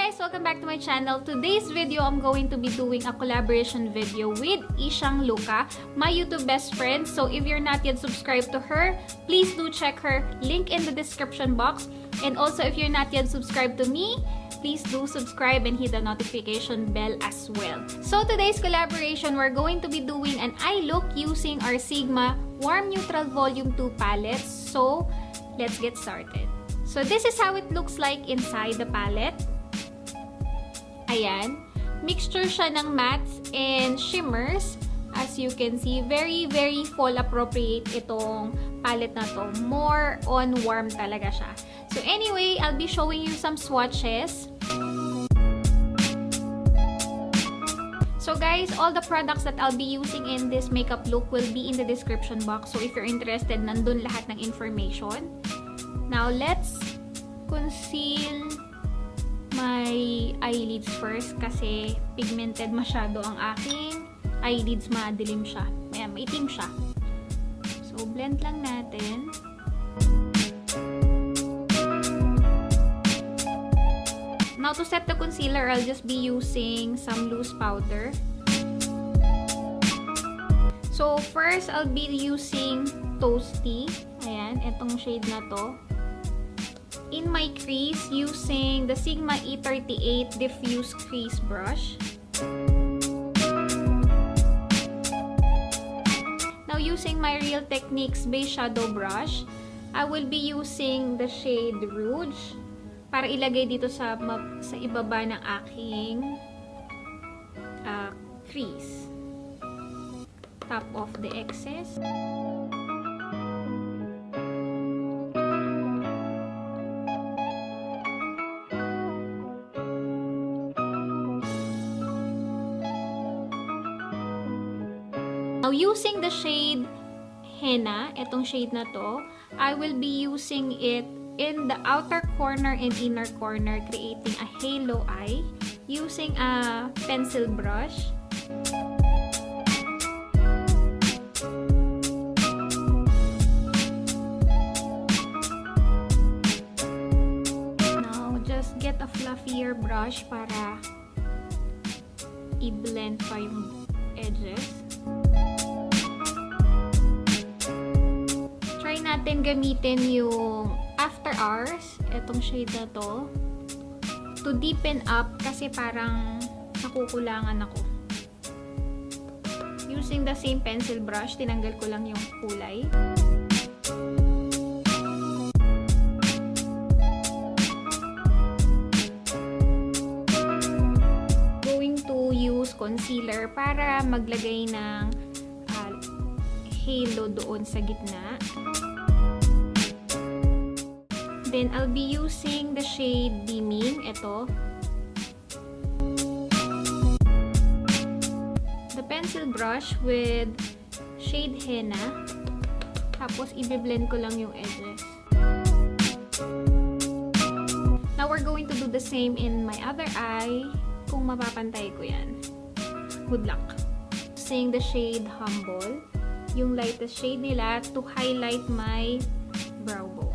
guys! Welcome back to my channel. Today's video, I'm going to be doing a collaboration video with Isyang Luka, my YouTube best friend. So if you're not yet subscribed to her, please do check her link in the description box. And also, if you're not yet subscribed to me, please do subscribe and hit the notification bell as well. So today's collaboration, we're going to be doing an eye look using our Sigma Warm Neutral Volume 2 palettes. So let's get started. So this is how it looks like inside the palette. Ayan. Mixture siya ng mattes and shimmers. As you can see, very fall appropriate itong palette na to. More on warm talaga siya. So anyway, I'll be showing you some swatches. So guys, all the products that I'll be using in this makeup look will be in the description box. So if you're interested, nandun lahat ng information. Now let's conceal my eyelids first kasi pigmented masyado ang aking eyelids. Madilim siya. Maitim siya. So blend lang natin. Now to set the concealer, I'll just be using some loose powder. So first, I'll be using Toasty. Ayan, itong shade na to. In my crease, using the Sigma E38 Diffuse Crease Brush. Now using my Real Techniques Base Shadow Brush, I will be using the shade Rouge para ilagay dito sa ibaba ng aking crease. Top off the excess. Now, using the shade Henna, itong shade na to, I will be using it in the outer corner and inner corner, creating a halo eye using a pencil brush. Now, just get a fluffier brush para i-blend pa yung edges. Try natin gamitin yung After Hours, etong shade na to, to deepen up kasi parang nakukulangan ako. Using the same pencil brush, tinanggal ko lang yung kulay. Going to use concealer para maglagay ng halo doon sa gitna. Then, I'll be using the shade Beaming. Ito. The pencil brush with shade Henna. Tapos, i-blend ko lang yung edges. Now, we're going to do the same in my other eye. Kung mapapantay ko yan. Good luck. Using the shade Humble. Yung lightest shade nila to highlight my brow bone.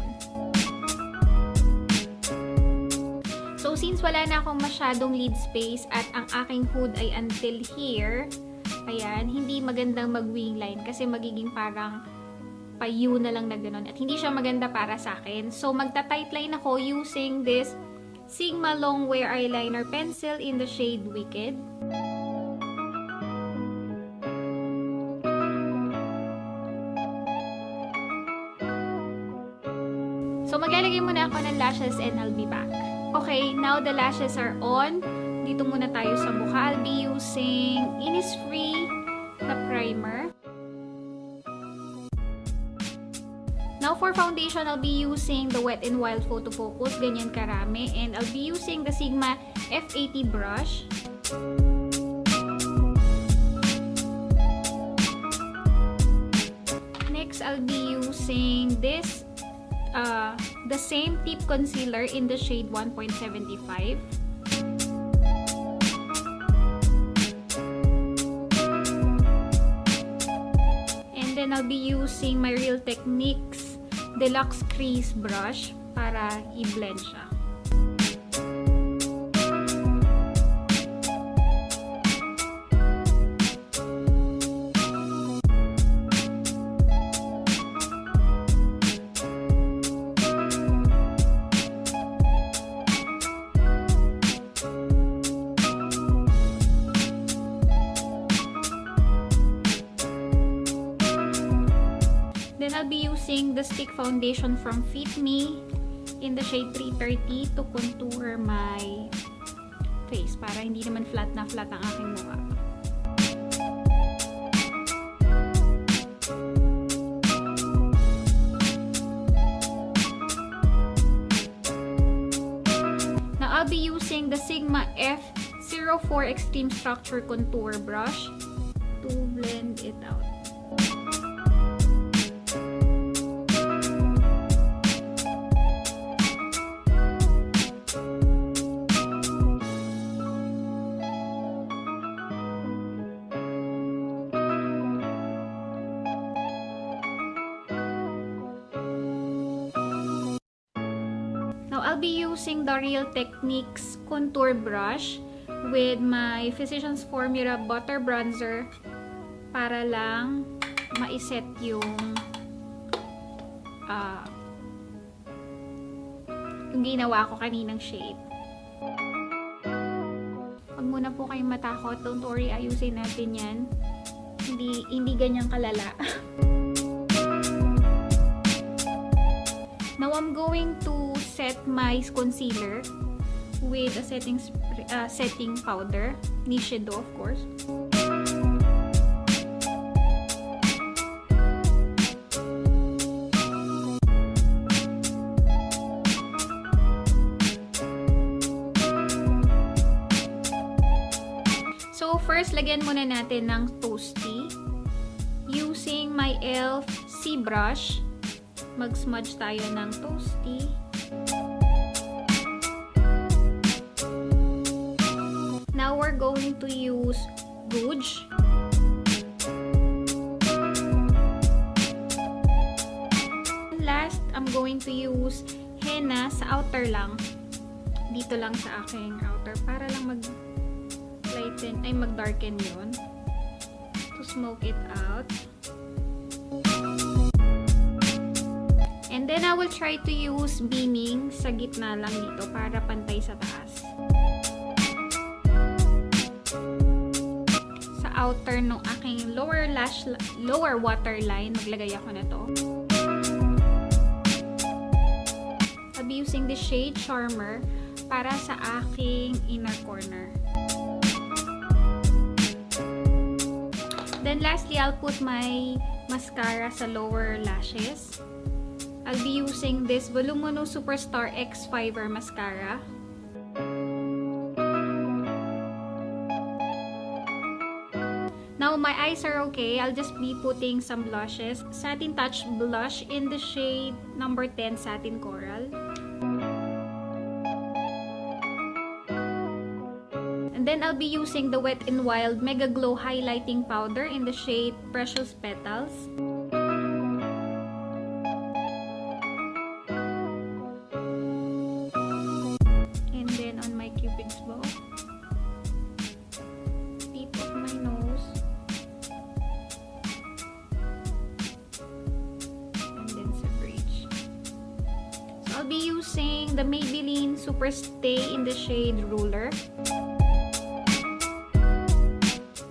So, since wala na akong masyadong lid space at ang aking hood ay until here, ayan, hindi magandang mag-wing line kasi magiging parang payu na lang na ganun. At hindi siya maganda para sa akin. So, magta-tight line ako using this Sigma Long Wear Eyeliner Pencil in the shade Wicked. So, maglalagay muna ako ng lashes and I'll be back. Okay, now the lashes are on. Dito muna tayo sa mukha. I'll be using INNISFREE na primer. Now for foundation, I'll be using the Wet n Wild PHOTOFOCUS. Ganyan karami. And I'll be using the Sigma F80 brush. Next, I'll be using this the same tip concealer in the shade 1.75. And then I'll be using my Real Techniques Deluxe Crease brush para i-blend siya. using the stick foundation from Fit Me in the shade 330 to contour my face para hindi naman flat na flat ang aking mukha. Now, I'll be using the Sigma F04 Extreme Structure Contour Brush to blend it out. Now, I'll be using the Real Techniques Contour Brush with my Physicians Formula Butter Bronzer para lang ma-set yung ginawa ko kaninang shade. Huwag muna po kayong matakot. Don't worry, ayusin natin yan. Hindi ganyang kalala. Now, I'm going to set my concealer with a setting powder. NICHIDO, of course. So, first, lagyan muna natin ng toasty. Using my e.l.f. C brush, mag-smudge tayo ng toasty. Now, we're going to use rouge. And last, I'm going to use henna sa outer lang. Dito lang sa aking outer para lang mag-darken yun. To smoke it out. And then, I will try to use beaming sa gitna lang dito para pantay sa taas. Sa outer ng aking lower waterline, maglagay ako na to. I'll be using the shade Charmer para sa aking inner corner. Then, lastly, I'll put my mascara sa lower lashes. I'll be using this Voluminous Superstar X Fiber Mascara. Now, my eyes are okay. I'll just be putting some blushes. Satin Touch Blush in the shade number 10, Satin Coral. And then, I'll be using the Wet n Wild Mega Glow Highlighting Powder in the shade Precious Petals. And then, on my Cupid's bow, tip of my nose, and then sa bridge. So, I'll be using the Maybelline Superstay in the shade Ruler.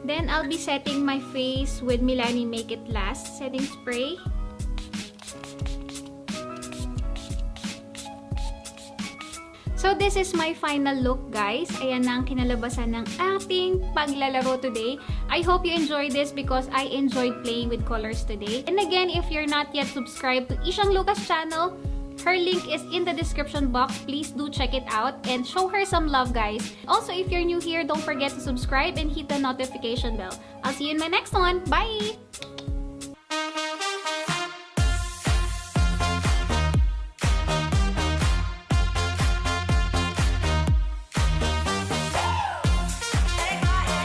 Then, I'll be setting my face with Milani Make It Last setting spray. So, this is my final look, guys. Ayan na ang kinalabasan ng ating paglalaro today. I hope you enjoyed this because I enjoyed playing with colors today. And again, if you're not yet subscribed to Isyang Luka's channel, her link is in the description box. Please do check it out and show her some love, guys. Also, if you're new here, don't forget to subscribe and hit the notification bell. I'll see you in my next one. Bye!